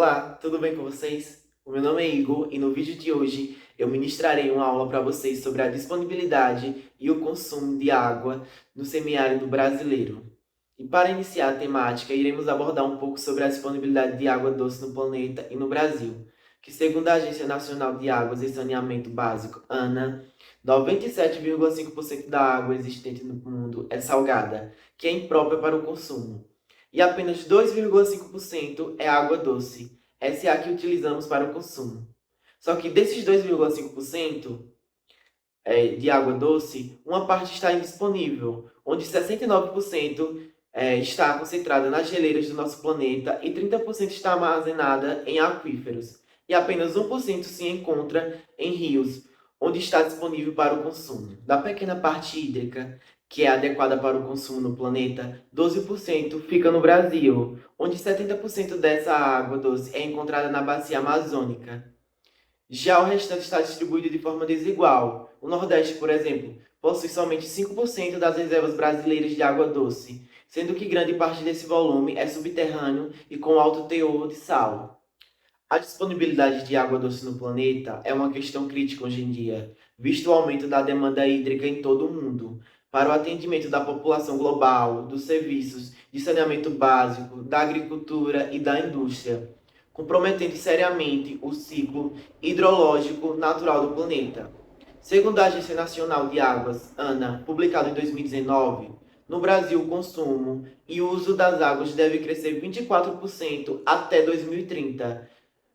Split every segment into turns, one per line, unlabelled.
Olá, tudo bem com vocês? O meu nome é Igor e no vídeo de hoje eu ministrarei uma aula para vocês sobre a disponibilidade e o consumo de água no semiárido brasileiro. E para iniciar a temática, iremos abordar um pouco sobre a disponibilidade de água doce no planeta e no Brasil, que segundo a Agência Nacional de Águas e Saneamento Básico, ANA, 97,5% da água existente no mundo é salgada, que é imprópria para o consumo e apenas 2,5% é água doce. Essa é a que utilizamos para o consumo. Só que desses 2,5% de água doce, uma parte está indisponível, onde 69% está concentrada nas geleiras do nosso planeta e 30% está armazenada em aquíferos. E apenas 1% se encontra em rios, onde está disponível para o consumo. Da pequena parte hídrica, que é adequada para o consumo no planeta, 12% fica no Brasil, onde 70% dessa água doce é encontrada na bacia amazônica. Já o restante está distribuído de forma desigual. O Nordeste, por exemplo, possui somente 5% das reservas brasileiras de água doce, sendo que grande parte desse volume é subterrâneo e com alto teor de sal. A disponibilidade de água doce no planeta é uma questão crítica hoje em dia, visto o aumento da demanda hídrica em todo o mundo, para o atendimento da população global, dos serviços de saneamento básico, da agricultura e da indústria, comprometendo seriamente o ciclo hidrológico natural do planeta. Segundo a Agência Nacional de Águas, ANA, publicado em 2019, no Brasil o consumo e o uso das águas deve crescer 24% até 2030.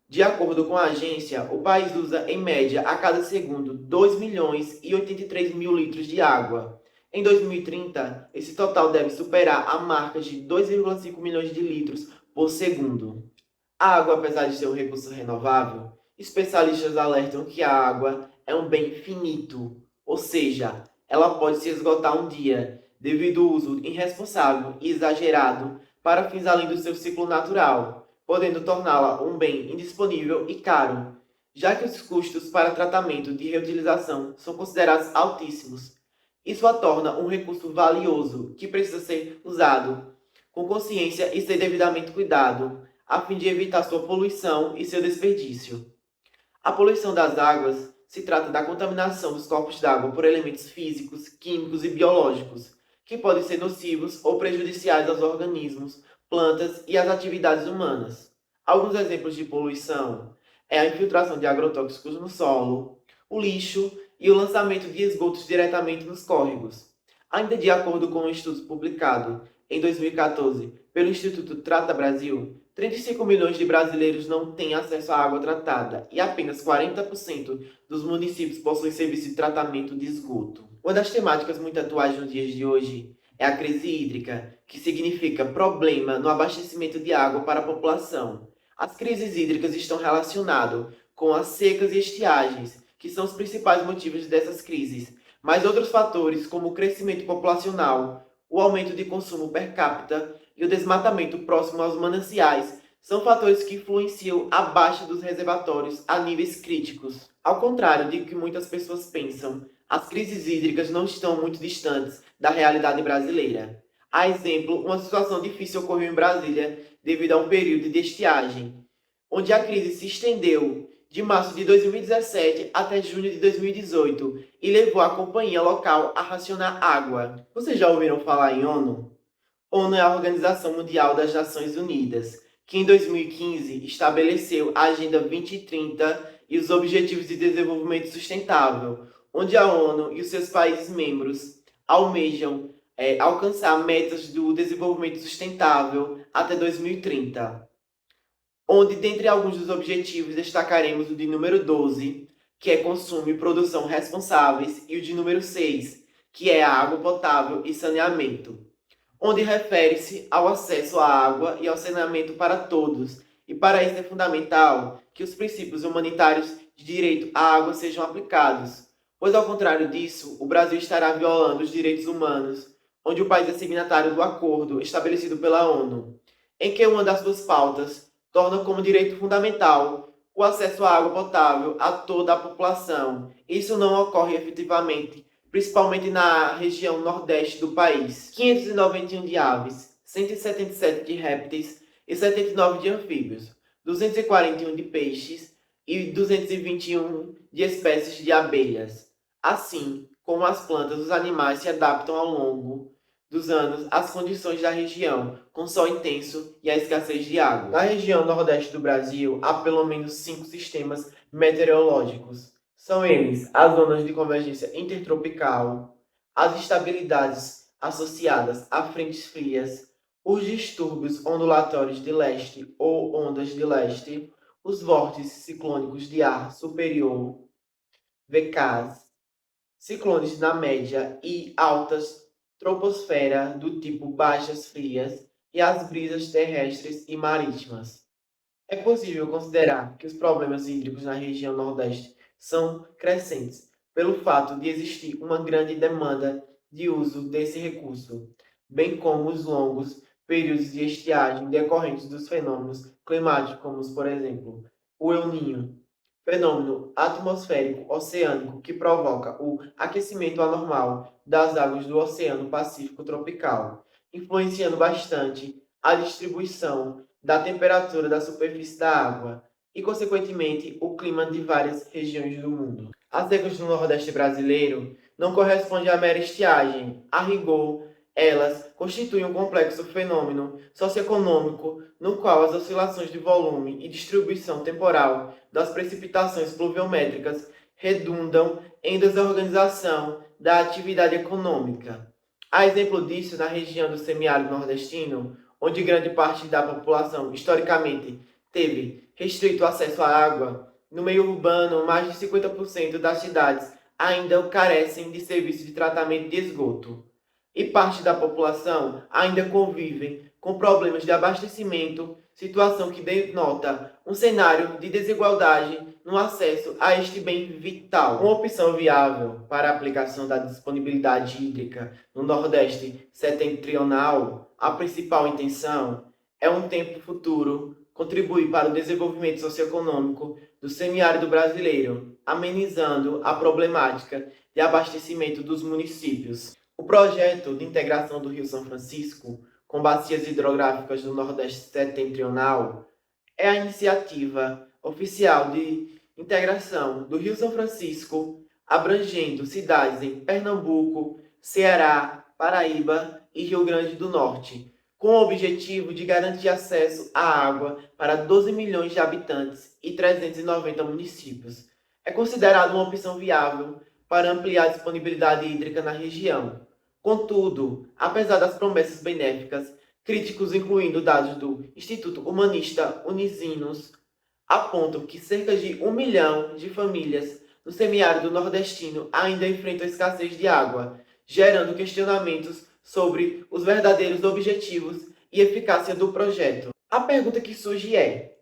De acordo com a agência, o país usa, em média, a cada segundo 2 milhões e 83 mil litros de água. Em 2030, esse total deve superar a marca de 2,5 milhões de litros por segundo. A água, apesar de ser um recurso renovável, especialistas alertam que a água é um bem finito, ou seja, ela pode se esgotar um dia, devido ao uso irresponsável e exagerado para fins além do seu ciclo natural, podendo torná-la um bem indisponível e caro, já que os custos para tratamento de reutilização são considerados altíssimos. Isso a torna um recurso valioso que precisa ser usado com consciência e ser devidamente cuidado, a fim de evitar sua poluição e seu desperdício. A poluição das águas se trata da contaminação dos corpos d'água por elementos físicos, químicos e biológicos, que podem ser nocivos ou prejudiciais aos organismos, plantas e às atividades humanas. Alguns exemplos de poluição é a infiltração de agrotóxicos no solo, o lixo e o lançamento de esgotos diretamente nos córregos. Ainda de acordo com um estudo publicado em 2014 pelo Instituto Trata Brasil, 35 milhões de brasileiros não têm acesso à água tratada e apenas 40% dos municípios possuem serviço de tratamento de esgoto. Uma das temáticas muito atuais nos dias de hoje é a crise hídrica, que significa problema no abastecimento de água para a população. As crises hídricas estão relacionadas com as secas e estiagens, que são os principais motivos dessas crises, mas outros fatores, como o crescimento populacional, o aumento de consumo per capita e o desmatamento próximo aos mananciais, são fatores que influenciam a baixa dos reservatórios a níveis críticos. Ao contrário de que muitas pessoas pensam, as crises hídricas não estão muito distantes da realidade brasileira. A exemplo, uma situação difícil ocorreu em Brasília devido a um período de estiagem, onde a crise se estendeu de março de 2017 até junho de 2018 e levou a companhia local a racionar água. Vocês já ouviram falar em ONU? ONU é a Organização Mundial das Nações Unidas, que em 2015 estabeleceu a Agenda 2030 e os Objetivos de Desenvolvimento Sustentável, onde a ONU e os seus países membros almejam alcançar metas do desenvolvimento sustentável até 2030. Onde, dentre alguns dos objetivos, destacaremos o de número 12, que é consumo e produção responsáveis, e o de número 6, que é a água potável e saneamento, onde refere-se ao acesso à água e ao saneamento para todos, e para isso é fundamental que os princípios humanitários de direito à água sejam aplicados, pois ao contrário disso, o Brasil estará violando os direitos humanos, onde o país é signatário do acordo estabelecido pela ONU, em que uma das suas pautas torna como direito fundamental o acesso à água potável a toda a população. Isso não ocorre efetivamente, principalmente na região nordeste do país. 591 de aves, 177 de répteis e 79 de anfíbios. 241 de peixes e 221 de espécies de abelhas. Assim como as plantas, os animais se adaptam ao longo dos anos às condições da região, com sol intenso e a escassez de água. Na região nordeste do Brasil, há pelo menos 5 sistemas meteorológicos. São eles as zonas de convergência intertropical, as instabilidades associadas a frentes frias, os distúrbios ondulatórios de leste ou ondas de leste, os vórtices ciclônicos de ar superior, VCAS, ciclones na média e altas troposfera do tipo baixas frias e as brisas terrestres e marítimas. É possível considerar que os problemas hídricos na região Nordeste são crescentes, pelo fato de existir uma grande demanda de uso desse recurso, bem como os longos períodos de estiagem decorrentes dos fenômenos climáticos, como, por exemplo, o El Niño, fenômeno atmosférico oceânico que provoca o aquecimento anormal das águas do Oceano Pacífico tropical, influenciando bastante a distribuição da temperatura da superfície da água e, consequentemente, o clima de várias regiões do mundo. As secas do Nordeste brasileiro não correspondem à mera estiagem. A rigor, elas constituem um complexo fenômeno socioeconômico no qual as oscilações de volume e distribuição temporal das precipitações pluviométricas redundam em desorganização da atividade econômica. Há exemplo disso na região do semiárido nordestino, onde grande parte da população, historicamente, teve restrito acesso à água. No meio urbano, mais de 50% das cidades ainda carecem de serviços de tratamento de esgoto. E parte da população ainda convivem com problemas de abastecimento, situação que denota um cenário de desigualdade no acesso a este bem vital. Uma opção viável para a aplicação da disponibilidade hídrica no Nordeste setentrional, a principal intenção é um tempo futuro contribuir para o desenvolvimento socioeconômico do semiárido brasileiro, amenizando a problemática de abastecimento dos municípios. O projeto de integração do Rio São Francisco com bacias hidrográficas do Nordeste setentrional é a iniciativa oficial de integração do Rio São Francisco, abrangendo cidades em Pernambuco, Ceará, Paraíba e Rio Grande do Norte, com o objetivo de garantir acesso à água para 12 milhões de habitantes e 390 municípios. É considerado uma opção viável para ampliar a disponibilidade hídrica na região. Contudo, apesar das promessas benéficas, críticos, incluindo dados do Instituto Humanista Unisinos, apontam que cerca de 1 milhão de famílias no semiárido nordestino ainda enfrentam escassez de água, gerando questionamentos sobre os verdadeiros objetivos e eficácia do projeto. A pergunta que surge é: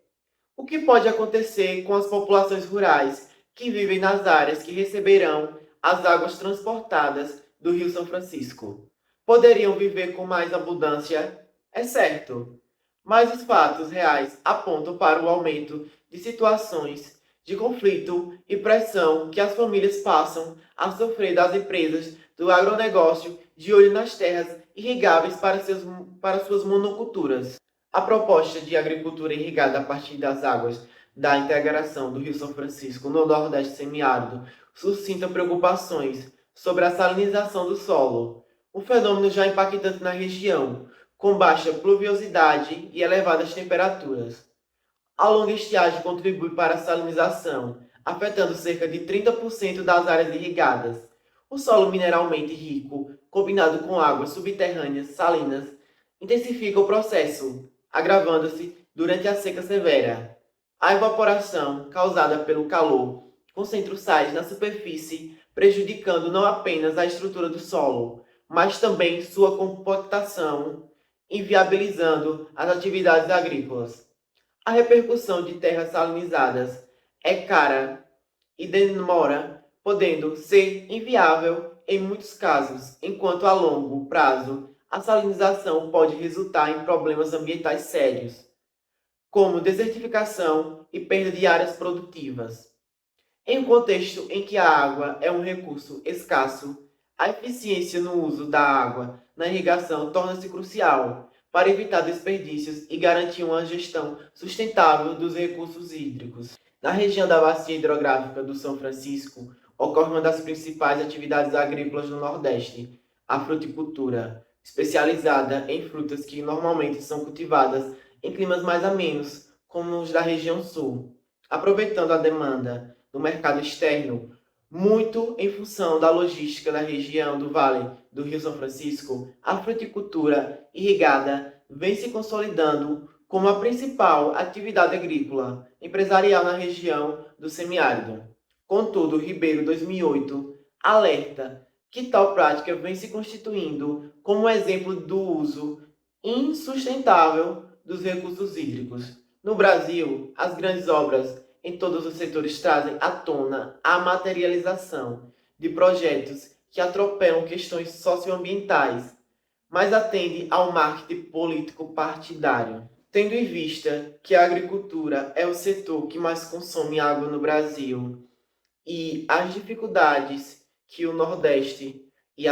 o que pode acontecer com as populações rurais que vivem nas áreas que receberão as águas transportadas do Rio São Francisco? Poderiam viver com mais abundância? É certo, mas os fatos reais apontam para o aumento de situações de conflito e pressão que as famílias passam a sofrer das empresas do agronegócio de olho nas terras irrigáveis para suas monoculturas. A proposta de agricultura irrigada a partir das águas da integração do Rio São Francisco no Nordeste semiárido suscita preocupações sobre a salinização do solo, um fenômeno já impactante na região, com baixa pluviosidade e elevadas temperaturas. A longa estiagem contribui para a salinização, afetando cerca de 30% das áreas irrigadas. O solo mineralmente rico, combinado com águas subterrâneas salinas, intensifica o processo, agravando-se durante a seca severa. A evaporação, causada pelo calor, concentra os sais na superfície, prejudicando não apenas a estrutura do solo, mas também sua compactação, inviabilizando as atividades agrícolas. A repercussão de terras salinizadas é cara e demora, podendo ser inviável em muitos casos, enquanto a longo prazo a salinização pode resultar em problemas ambientais sérios, como desertificação e perda de áreas produtivas. Em um contexto em que a água é um recurso escasso, a eficiência no uso da água na irrigação torna-se crucial para evitar desperdícios e garantir uma gestão sustentável dos recursos hídricos. Na região da Bacia Hidrográfica do São Francisco, ocorre uma das principais atividades agrícolas do Nordeste, a fruticultura, especializada em frutas que normalmente são cultivadas em climas mais amenos, como os da região sul, aproveitando a demanda do mercado externo, muito em função da logística da região do Vale do Rio São Francisco. A fruticultura irrigada vem se consolidando como a principal atividade agrícola empresarial na região do semiárido. Contudo, Ribeiro 2008 alerta que tal prática vem se constituindo como exemplo do uso insustentável dos recursos hídricos. No Brasil, as grandes obras em todos os setores trazem à tona a materialização de projetos que atropelam questões socioambientais, mas atendem ao marketing político partidário. Tendo em vista que a agricultura é o setor que mais consome água no Brasil e as dificuldades que o Nordeste e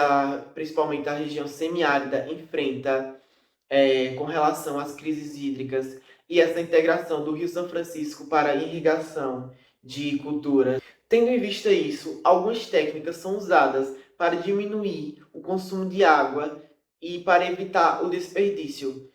principalmente a região semiárida enfrenta com relação às crises hídricas e essa integração do Rio São Francisco para a irrigação de culturas. Tendo em vista isso, algumas técnicas são usadas para diminuir o consumo de água e para evitar o desperdício.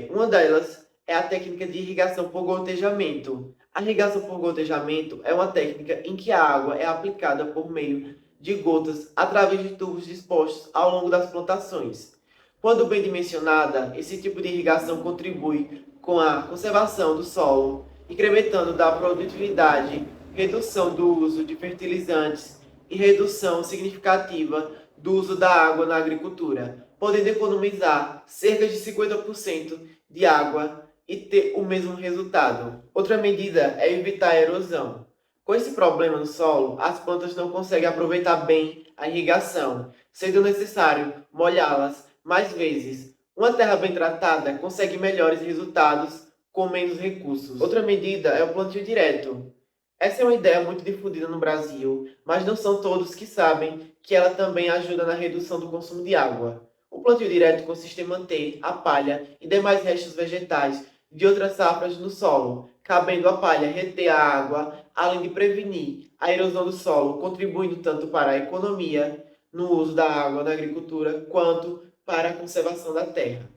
Uma delas é a técnica de irrigação por gotejamento. A irrigação por gotejamento é uma técnica em que a água é aplicada por meio de gotas através de tubos dispostos ao longo das plantações. Quando bem dimensionada, esse tipo de irrigação contribui com a conservação do solo, incrementando da produtividade, redução do uso de fertilizantes e redução significativa do uso da água na agricultura, podendo economizar cerca de 50% de água e ter o mesmo resultado. Outra medida é evitar a erosão. Com esse problema no solo, as plantas não conseguem aproveitar bem a irrigação, sendo necessário molhá-las mais vezes. Uma terra bem tratada consegue melhores resultados com menos recursos. Outra medida é o plantio direto. Essa é uma ideia muito difundida no Brasil, mas não são todos que sabem que ela também ajuda na redução do consumo de água. O plantio direto consiste em manter a palha e demais restos vegetais de outras safras no solo, cabendo a palha reter a água, além de prevenir a erosão do solo, contribuindo tanto para a economia no uso da água na agricultura, quanto para a conservação da terra.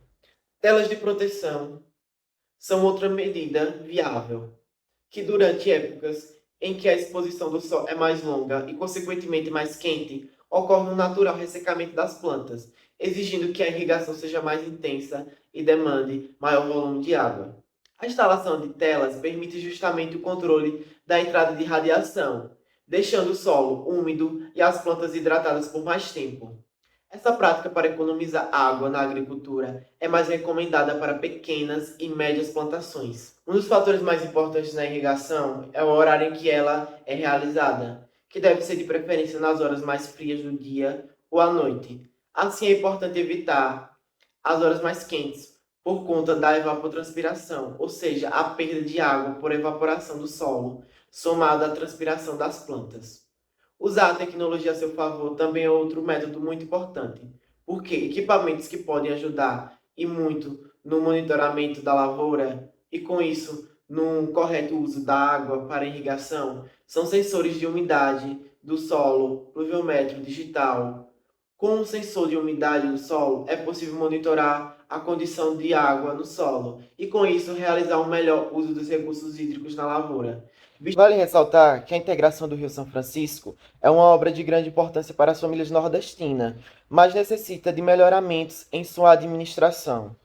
Telas de proteção são outra medida viável, que durante épocas em que a exposição do sol é mais longa e, consequentemente, mais quente, ocorre um natural ressecamento das plantas, exigindo que a irrigação seja mais intensa e demande maior volume de água. A instalação de telas permite justamente o controle da entrada de radiação, deixando o solo úmido e as plantas hidratadas por mais tempo. Essa prática para economizar água na agricultura é mais recomendada para pequenas e médias plantações. Um dos fatores mais importantes na irrigação é o horário em que ela é realizada, que deve ser de preferência nas horas mais frias do dia ou à noite. Assim, é importante evitar as horas mais quentes, por conta da evapotranspiração, ou seja, a perda de água por evaporação do solo, somada à transpiração das plantas. Usar a tecnologia a seu favor também é outro método muito importante, porque equipamentos que podem ajudar e muito no monitoramento da lavoura e, com isso, no correto uso da água para irrigação, são sensores de umidade do solo, pluviômetro digital. Com um sensor de umidade do solo, é possível monitorar a condição de água no solo e, com isso, realizar um melhor uso dos recursos hídricos na lavoura. Vale ressaltar que a integração do Rio São Francisco é uma obra de grande importância para as famílias nordestinas, mas necessita de melhoramentos em sua administração.